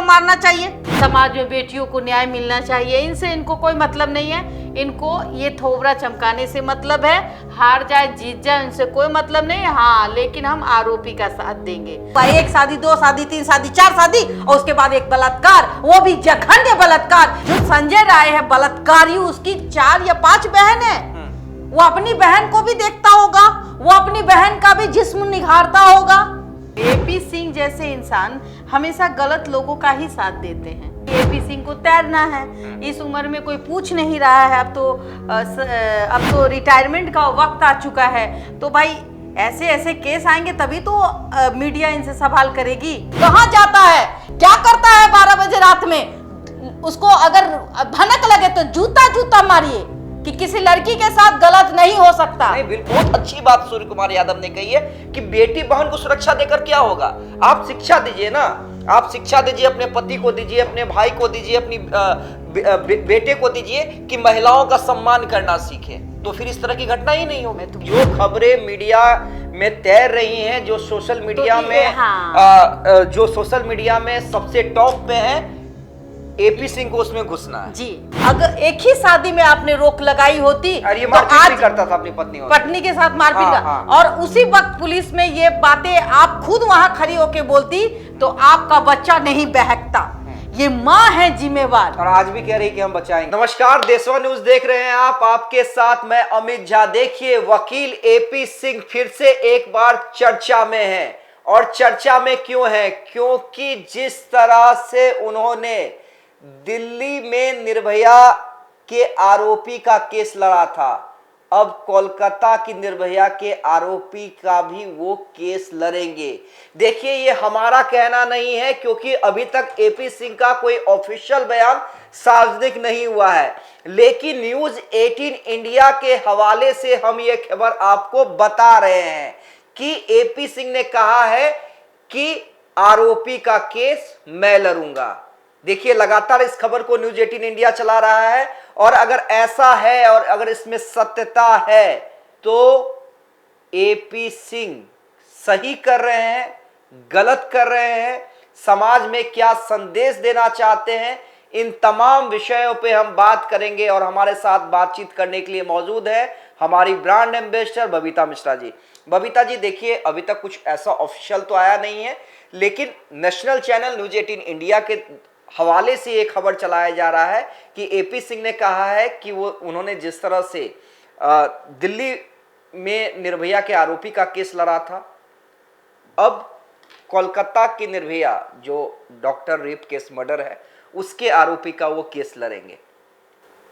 मारना चाहिए। समाज में बेटियों को न्याय मिलना चाहिए, इनसे इनको कोई मतलब नहीं है। इनको ये थोबरा चमकाने से मतलब है, हार जाए जीत जाए इनसे कोई मतलब नहीं है। हाँ, लेकिन हम आरोपी का साथ देंगे। एक शादी, 2 शादी, 3 शादी, 4 शादी और उसके बाद एक बलात्कार, वो भी जघन्य बलात्कार। जो संजय राय है बलात्कारी, उसकी 4 या 5 बहन है। वो अपनी बहन को भी देखता होगा, वो अपनी बहन का भी जिस्म निखारता होगा। एपी सिंह जैसे इंसान हमेशा गलत लोगों का ही साथ देते हैं। एपी सिंह को तैरना है, इस उम्र में कोई पूछ नहीं रहा है। अब तो रिटायरमेंट का वक्त आ चुका है। तो भाई ऐसे ऐसे केस आएंगे तभी तो मीडिया इनसे सवाल करेगी। कहाँ जाता है, क्या करता है 12 बजे रात में? उसको अगर भनक लगे तो जूता जूता मारिए कि किसी लड़की के साथ गलत नहीं हो सकता। नहीं, बिल्कुल बहुत अच्छी बात सूर्य कुमार यादव ने कही है कि बेटी बहन को सुरक्षा देकर क्या होगा। आप शिक्षा दीजिए ना, आप शिक्षा दीजिए, अपने पति को दीजिए, अपने भाई को दीजिए, अपनी बेटे को दीजिए कि महिलाओं का सम्मान करना सीखे, तो फिर इस तरह की घटना ही नहीं होगी। जो खबरें मीडिया में तैर रही हैं, जो सोशल मीडिया में जो सोशल मीडिया में सबसे टॉप पे है, एपी सिंह को उसमें घुसना है। जी, अगर एक ही शादी में आपने रोक लगाई होती तो आज करता था अपनी पत्नी के साथ मारपीट का। हाँ। और उसी वक्त पुलिस में ये बातें आप खुद वहां खड़ी होके बोलती तो आपका बच्चा नहीं बहकता। ये माँ है जिम्मेवार, और आज भी कह रही कि हम बचाएंगे। नमस्कार, देशवा न्यूज देख रहे हैं आप, आपके साथ मैं अमित झा। देखिए, वकील एपी सिंह फिर से एक बार चर्चा में है। और चर्चा में क्यों है? क्योंकि जिस तरह से उन्होंने दिल्ली में निर्भया के आरोपी का केस लड़ा था, अब कोलकाता की निर्भया के आरोपी का भी वो केस लड़ेंगे। देखिए, ये हमारा कहना नहीं है, क्योंकि अभी तक एपी सिंह का कोई ऑफिशियल बयान सार्वजनिक नहीं हुआ है, लेकिन न्यूज़ 18 इंडिया के हवाले से हम ये खबर आपको बता रहे हैं कि एपी सिंह ने कहा है कि आरोपी का केस मैं लड़ूंगा। देखिए, लगातार इस खबर को न्यूज़ 18 इंडिया चला रहा है, और अगर ऐसा है और अगर इसमें सत्यता है तो एपी सिंह सही कर रहे हैं, गलत कर रहे हैं, समाज में क्या संदेश देना चाहते हैं, इन तमाम विषयों पे हम बात करेंगे। और हमारे साथ बातचीत करने के लिए मौजूद है हमारी ब्रांड एम्बेसडर बबीता मिश्रा जी। बबीता जी, देखिए, अभी तक कुछ ऐसा ऑफिशियल तो आया नहीं है, लेकिन नेशनल चैनल न्यूज़ 18 इंडिया के हवाले से एक खबर चलाया जा रहा है कि एपी सिंह ने कहा है कि उन्होंने जिस तरह से दिल्ली में निर्भया के आरोपी का केस लड़ा था, अब कोलकाता की निर्भया जो डॉक्टर रेप केस मर्डर है उसके आरोपी का वो केस लड़ेंगे।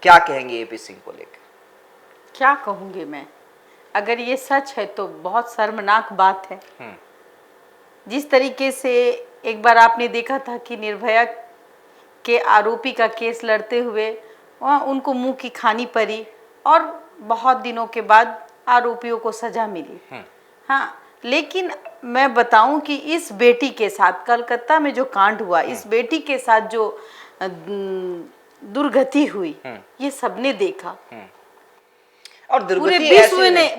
क्या कहेंगे एपी सिंह को लेकर? क्या कहूंगी मैं? अगर ये सच है तो बहुत शर्मनाक बात है। जिस तरीके से एक बार आपने देखा था कि निर्भया के आरोपी का केस लड़ते हुए वहाँ उनको मुंह की खानी पड़ी, और बहुत दिनों के बाद आरोपियों को सजा मिली। हाँ, लेकिन मैं बताऊं कि इस बेटी के साथ कलकत्ता में जो कांड हुआ, इस बेटी के साथ जो दुर्गति हुई, ये सबने देखा, और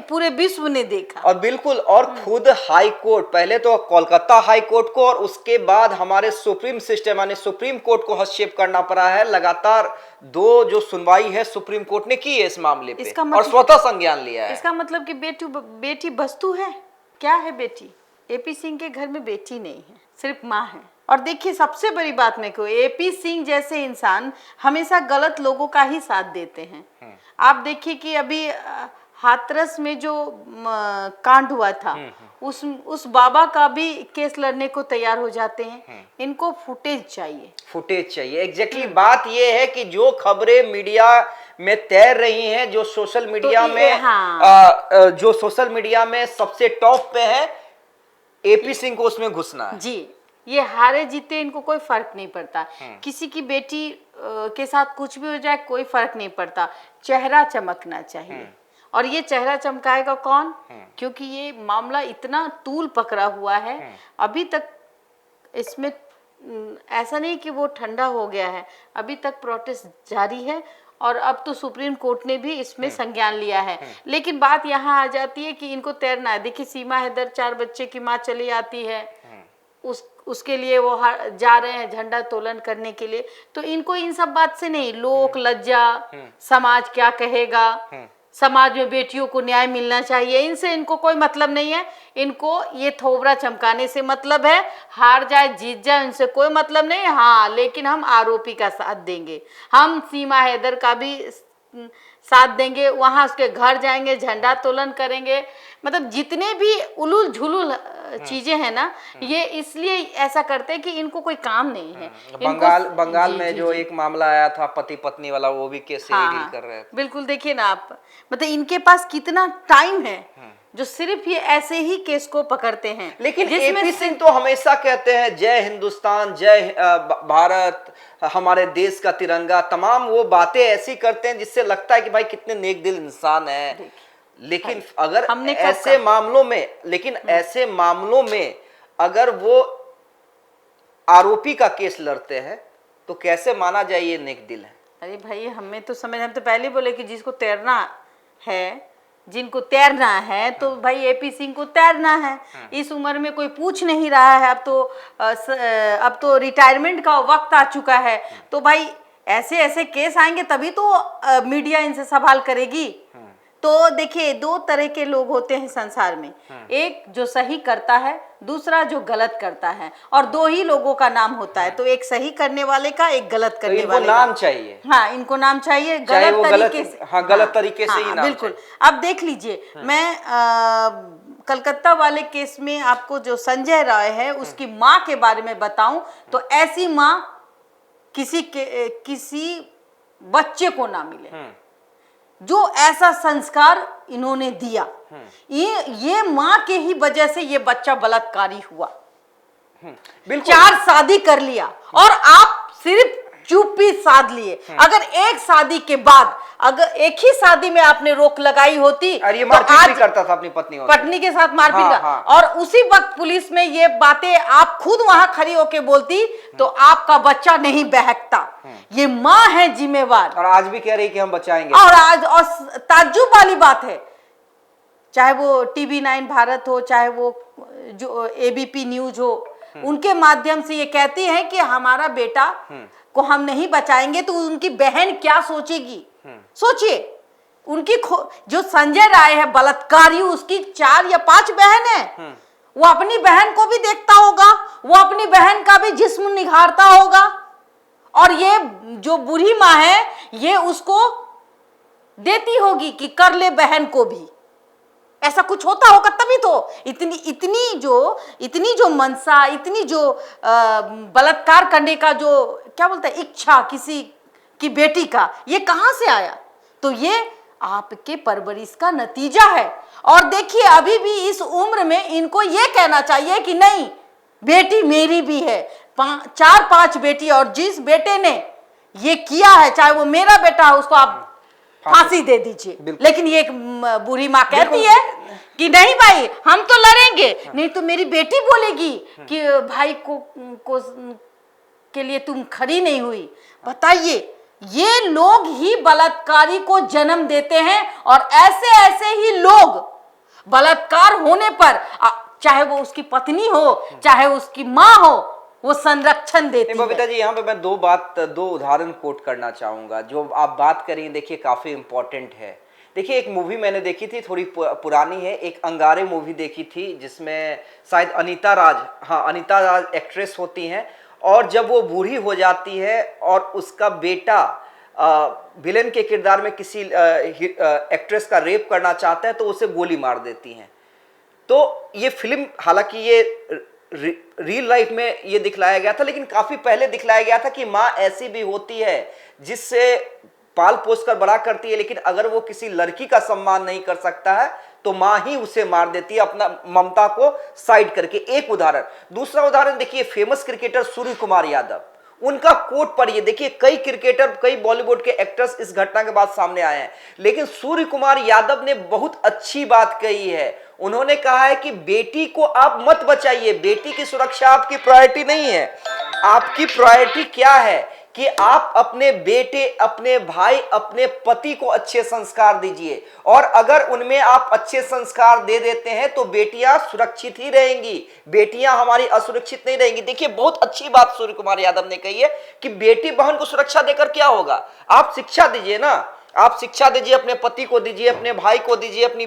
पूरे विश्व ने देखा। और बिल्कुल, और खुद हाई कोर्ट, पहले तो कोलकाता हाई कोर्ट को और उसके बाद हमारे सुप्रीम सिस्टम यानी सुप्रीम कोर्ट को हस्तक्षेप करना पड़ा है। लगातार 2 जो सुनवाई है सुप्रीम कोर्ट ने की है इस मामले पे, और स्वतः संज्ञान लिया है। इसका मतलब कि बेटी वस्तु है? क्या है बेटी? एपी सिंह के घर में बेटी नहीं है, सिर्फ माँ है। और देखिए, सबसे बड़ी बात मैं कहूँ, एपी सिंह जैसे इंसान हमेशा गलत लोगों का ही साथ देते हैं। आप देखिए कि अभी हाथरस में जो कांड हुआ था, उस बाबा का भी केस लड़ने को तैयार हो जाते हैं। इनको फुटेज चाहिए। एग्जैक्टली बात ये है कि जो खबरें मीडिया में तैर रही हैं, जो सोशल मीडिया में जो सोशल मीडिया में सबसे टॉप पे है, एपी सिंह को उसमें घुसना है। जी, ये हारे जीते इनको कोई फर्क नहीं पड़ता। किसी की बेटी के साथ कुछ भी हो जाए कोई फर्क नहीं पड़ता, चेहरा चमकना चाहिए। और ये चेहरा चमकाएगा कौन? क्योंकि ये मामला इतना तूल पकड़ा हुआ है, अभी तक इसमें ऐसा नहीं कि वो ठंडा हो गया है, अभी तक प्रोटेस्ट जारी है। और अब तो सुप्रीम कोर्ट ने भी इसमें संज्ञान लिया है। लेकिन बात यहाँ आ जाती है कि इनको तैरना है। देखिए, सीमा हैदर 4 बच्चे की माँ चली आती है, उसके लिए वो जा रहे हैं झंडा तोलन करने के लिए। तो इनको इन सब बात से नहीं, लोक लज्जा, समाज क्या कहेगा, समाज में बेटियों को न्याय मिलना चाहिए, इनसे इनको कोई मतलब नहीं है। इनको ये थोबरा चमकाने से मतलब है, हार जाए जीत जाए उनसे कोई मतलब नहीं है। हाँ, लेकिन हम आरोपी का साथ देंगे, हम सीमा हैदर का भी साथ देंगे, वहां उसके घर जाएंगे, झंडा तोलन करेंगे। मतलब जितने भी उलूल झुलूल चीजें हैं ना, ये इसलिए ऐसा करते हैं कि इनको कोई काम नहीं है। बंगाल में जो एक मामला आया था पति पत्नी वाला, वो भी कैसे डील कर रहे थे। बिल्कुल, देखिए ना आप, मतलब इनके पास कितना टाइम है जो सिर्फ ये ऐसे ही केस को पकड़ते हैं। लेकिन एपी सिंह तो हमेशा कहते हैं जय हिंदुस्तान, जय भारत, हमारे देश का तिरंगा, तमाम वो बातें ऐसी करते हैं जिससे लगता है कि भाई कितने नेक दिल इंसान है। लेकिन अगर ऐसे मामलों में अगर वो आरोपी का केस लड़ते हैं तो कैसे माना जाए ये नेक दिल है। अरे भाई, हम तो पहले बोले कि जिसको तैरना है, जिनको तैरना है तो भाई एपी सिंह को तैरना है। इस उम्र में कोई पूछ नहीं रहा है, अब तो रिटायरमेंट का वक्त आ चुका है। तो भाई ऐसे ऐसे केस आएंगे तभी तो मीडिया इनसे सवाल करेगी। तो देखिए, दो तरह के लोग होते हैं संसार में, एक जो सही करता है, दूसरा जो गलत करता है, और दो ही लोगों का नाम होता है। तो एक सही करने वाले का, एक गलत करने वाले का नाम चाहिए। हाँ, इनको नाम चाहिए गलत तरीके से। हाँ, गलत तरीके से ही नाम बिल्कुल। अब देख लीजिए, मैं कलकत्ता वाले केस में आपको जो संजय राय है उसकी माँ के बारे में बताऊं तो ऐसी माँ किसी बच्चे को ना मिले जो ऐसा संस्कार इन्होंने दिया। ये माँ के ही वजह से ये बच्चा बलात्कारी हुआ। 4 शादी कर लिया और आप सिर्फ चुप्पी साध लिए। अगर एक शादी के बाद, अगर एक ही शादी में आपने रोक लगाई होती, ये मारपीट भी करता था अपनी पत्नी के साथ मारपीट और उसी वक्त पुलिस में ये बातें आप खुद वहां खड़ी होके बोलती तो आपका बच्चा नहीं बहकता। ये माँ है जिम्मेवार, और आज भी कह रही कि हम बचाएंगे। और ताज्जुब वाली बात है, चाहे वो TV9 भारत हो, चाहे वो जो ABP न्यूज हो, उनके माध्यम से ये कहती है कि हमारा बेटा को हम नहीं बचाएंगे तो उनकी बहन क्या सोचेगी। सोचिए, उनकी जो संजय राय है बलात्कारी, उसकी 4 या 5 बहन है। वो अपनी बहन को भी देखता होगा, वो अपनी बहन का भी जिस्म निखारता होगा, और ये जो बूढ़ी माँ है ये उसको देती होगी कि कर ले बहन को भी। ऐसा कुछ होता होगा तभी तो इतनी जो मनसा, इतनी जो बलात्कार करने का जो क्या बोलते हैं इच्छा किसी की बेटी का, ये कहां से आया। तो ये आपके परवरिश का नतीजा है। और देखिए, अभी भी इस उम्र में इनको ये कहना चाहिए कि नहीं, बेटी मेरी भी है, 4-5 बेटी, और जिस बेटे ने ये किया है, चाहे वो मेरा बेटा है, उसको आप फांसी दे दीजिए। लेकिन ये एक बुरी माँ कहती है कि नहीं भाई, हम तो लड़ेंगे। नहीं तो मेरी बेटी बोलेगी कि भाई के लिए तुम खड़ी नहीं हुई। बताइए, ये लोग ही बलात्कारी को जन्म देते हैं, और ऐसे ही लोग बलात्कार होने पर, चाहे वो उसकी पत्नी हो, चाहे उसकी माँ हो, वो संरक्षण देती है। बबीता जी, यहाँ पे मैं दो उदाहरण कोट करना चाहूंगा। जो आप बात करेंगे, देखिए काफी इंपॉर्टेंट है। देखिए, एक मूवी मैंने देखी थी, थोड़ी पुरानी है, एक अंगारे मूवी देखी थी, जिसमें शायद अनीता राज एक्ट्रेस होती हैं, और जब वो बूढ़ी हो जाती है और उसका बेटा विलेन के किरदार में किसी एक्ट्रेस का रेप करना चाहता है तो उसे गोली मार देती हैं। तो ये फिल्म, हालांकि ये रियल लाइफ में ये दिखलाया गया था, लेकिन काफी पहले दिखलाया गया था कि माँ ऐसी भी होती है जिससे पाल पोस कर बड़ा करती है, लेकिन अगर वो किसी लड़की का सम्मान नहीं कर सकता है तो माँ ही उसे मार देती है, अपना ममता को साइड करके। एक उदाहरण। दूसरा उदाहरण देखिए, फेमस क्रिकेटर सूर्य कुमार यादव, उनका कोट पढ़िए। देखिए, कई क्रिकेटर, कई बॉलीवुड के एक्टर्स इस घटना के बाद सामने आए हैं, लेकिन सूर्य कुमार यादव ने बहुत अच्छी बात कही है। उन्होंने कहा है कि बेटी को आप मत बचाइए, बेटी की सुरक्षा आपकी प्रायोरिटी नहीं है। आपकी प्रायोरिटी क्या है कि आप अपने बेटे, अपने भाई, अपने पति को अच्छे संस्कार दीजिए, और अगर उनमें आप अच्छे संस्कार दे देते हैं तो बेटियां सुरक्षित ही रहेंगी, बेटियां हमारी असुरक्षित नहीं रहेंगी। देखिए, बहुत अच्छी बात सूर्य कुमार यादव ने कही है कि बेटी बहन को सुरक्षा देकर क्या होगा, आप शिक्षा दीजिए ना, आप शिक्षा दीजिए, अपने पति को दीजिए, अपने भाई को दीजिए, अपनी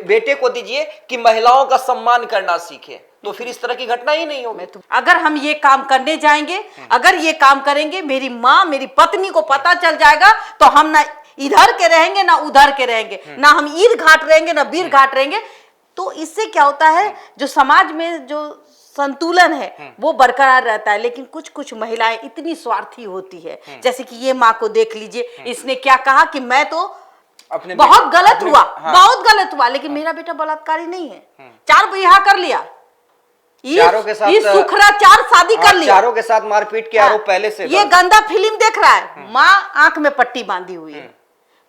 बेटे को दीजिए कि महिलाओं का सम्मान करना सीखे, तो फिर इस तरह की घटना ही नहीं होगी। अगर हम ये काम करने जाएंगे, अगर ये काम करेंगे, मेरी माँ, मेरी पत्नी को पता चल जाएगा तो हम ना इधर के रहेंगे ना उधर के रहेंगे, ना हम ईद घाट रहेंगे ना बीर घाट रहेंगे। तो इससे क्या होता है, जो समाज में जो संतुलन है वो बरकरार रहता है। लेकिन कुछ कुछ महिलाएं इतनी स्वार्थी होती है, जैसे कि ये माँ को देख लीजिए, इसने क्या कहा कि मैं तो अपने बहुत गलत हुआ, बहुत गलत हुआ, लेकिन मेरा बेटा बलात्कारी नहीं है, 4 बियाह कर लिया, चारों के साथ सुखरा 4 शादी कर लिया, चारों के साथ मारपीट के आरोप पहले से। ये गंदा फिल्म देख रहा है, माँ आंख में पट्टी बांधी हुई है,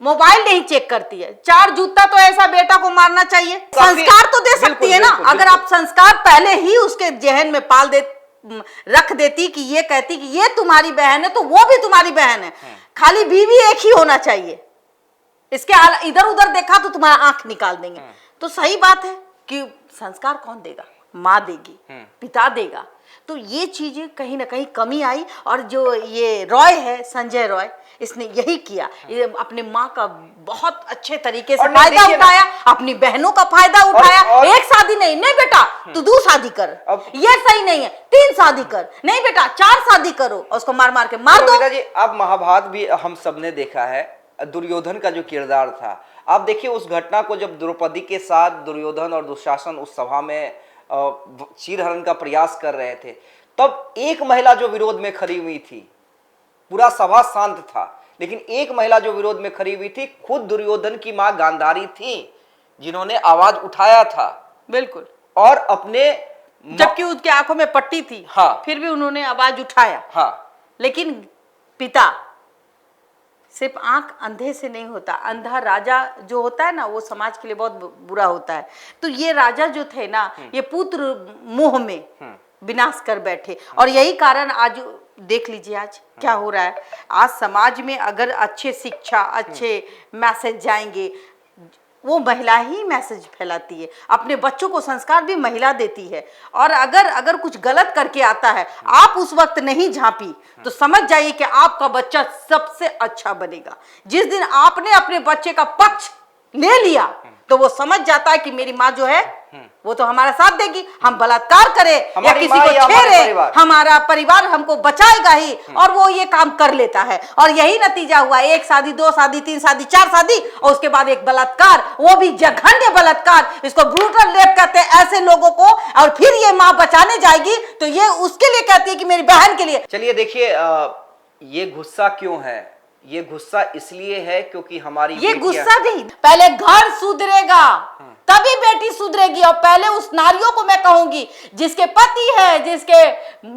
मोबाइल नहीं चेक करती है, 4 जूता तो ऐसा बेटा को मारना चाहिए। संस्कार तो दे सकती है ना, अगर आप संस्कार पहले ही उसके जहन में रख देती कि ये कहती कि ये तुम्हारी बहन है तो वो भी तुम्हारी बहन है, खाली बीवी एक ही होना चाहिए, इसके इधर उधर देखा तो तुम्हारा आंख निकाल देंगे। तो सही बात है कि संस्कार कौन देगा, माँ देगी, पिता देगा। तो ये चीजें कहीं ना कहीं कमी आई, और जो ये रॉय है, संजय रॉय, इसने यही किया, ये अपने माँ का बहुत अच्छे तरीके से फायदा उठाया, अपनी बहनों का फायदा उठाया। एक शादी नहीं, नहीं बेटा तू 2 शादी कर, ये सही नहीं है, 3 शादी कर, नहीं बेटा 4 शादी करो, और उसको मार मार के मार दो। जी, अब महाभारत भी हम सबने देखा है, दुर्योधन का जो किरदार था, आप देखिए उस घटना को, जब द्रौपदी के साथ दुर्योधन और दुशासन उस सभा में चीरहरण का प्रयास कर रहे थे, तब एक महिला जो विरोध में खड़ी हुई थी, पूरा सभा शांत था, लेकिन एक महिला जो विरोध में खड़ी हुई थी, खुद दुर्योधन की मां गांधारी थी, जिन्होंने आवाज उठाया था। बिल्कुल, और अपने, जबकि उसकी आंखों में पट्टी थी, हाँ, फिर भी उन्होंने आवाज उठाया। हाँ, लेकिन पिता, सिर्फ आंख अंधे से नहीं होता, अंधा राजा जो होता है ना, वो समाज के लिए बहुत बुरा होता है। तो ये राजा जो थे ना, ये पुत्र मोह में विनाश कर बैठे, और यही कारण आज देख लीजिए आज क्या हो रहा है। आज समाज में अगर अच्छे शिक्षा, अच्छे मैसेज जाएंगे, वो महिला ही मैसेज फैलाती है, अपने बच्चों को संस्कार भी महिला देती है। और अगर कुछ गलत करके आता है, आप उस वक्त नहीं झांपी, तो समझ जाइए कि आपका बच्चा सबसे अच्छा बनेगा। जिस दिन आपने अपने बच्चे का पक्ष ले लिया, तो वो समझ जाता है कि मेरी माँ जो है वो तो हमारा साथ देगी, हम बलात्कार करें या किसी को छेड़े, हमारा परिवार हमको बचाएगा ही, और वो ये काम कर लेता है। और यही नतीजा हुआ, 1 शादी, 2 शादी, 3 शादी, 4 शादी, और उसके बाद एक बलात्कार, वो भी जघन्य बलात्कार, इसको ब्रूटल रेप कहते हैं ऐसे लोगों को। और फिर ये माँ बचाने जाएगी तो ये उसके लिए कहती है कि मेरी बहन के लिए। चलिए देखिए, ये गुस्सा क्यों है, ये गुस्सा इसलिए है क्योंकि हमारी ये गुस्सा नहीं, पहले घर सुधरेगा तभी बेटी सुधरेगी। और पहले उस नारियों को मैं कहूंगी, जिसके पति है,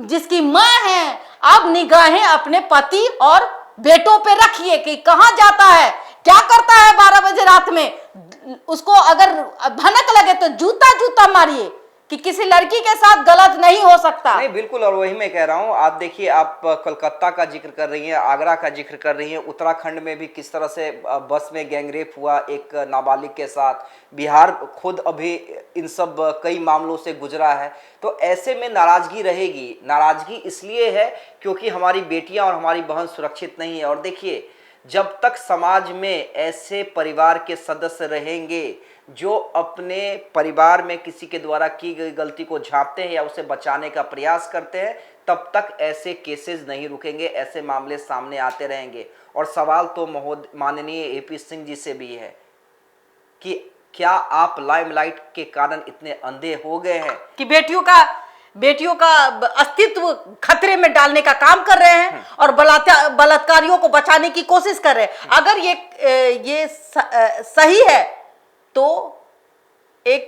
जिसकी माँ है, अब निगाहें अपने पति और बेटों पे रखिए कि कहां जाता है, क्या करता है 12 बजे रात में। उसको अगर भनक लगे तो जूता मारिए कि किसी लड़की के साथ गलत नहीं हो सकता। नहीं, बिल्कुल, और वही मैं कह रहा हूँ। आप देखिए, आप कलकत्ता का जिक्र कर रही हैं, आगरा का जिक्र कर रही हैं, उत्तराखंड में भी किस तरह से बस में गैंगरेप हुआ एक नाबालिग के साथ, बिहार खुद अभी इन सब कई मामलों से गुजरा है। तो ऐसे में नाराजगी रहेगी। नाराजगी इसलिए है क्योंकि हमारी बेटियां और हमारी बहन सुरक्षित नहीं है। और देखिए, जब तक समाज में ऐसे परिवार के सदस्य रहेंगे जो अपने परिवार में किसी के द्वारा की गई गलती को झांपते हैं या उसे बचाने का प्रयास करते हैं, तब तक ऐसे केसेस नहीं रुकेंगे, ऐसे मामले सामने आते रहेंगे। और सवाल तो माननीय एपी सिंह जी से भी है कि क्या आप लाइमलाइट के कारण इतने अंधे हो गए हैं कि बेटियों का अस्तित्व खतरे में डालने का काम कर रहे हैं और बलात्कारियों को बचाने की कोशिश कर रहे हैं। अगर ये सही है तो एक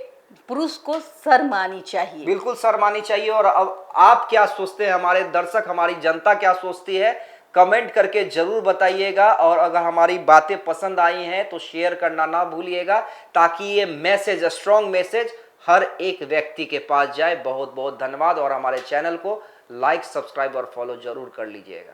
पुरुष को शर्म आनी चाहिए, बिल्कुल शर्म आनी चाहिए। और अब आप क्या सोचते हैं, हमारे दर्शक, हमारी जनता क्या सोचती है, कमेंट करके जरूर बताइएगा। और अगर हमारी बातें पसंद आई हैं तो शेयर करना ना भूलिएगा, ताकि ये मैसेज, स्ट्रॉन्ग मैसेज हर एक व्यक्ति के पास जाए। बहुत बहुत धन्यवाद। और हमारे चैनल को लाइक, सब्सक्राइब और फॉलो जरूर कर लीजिएगा।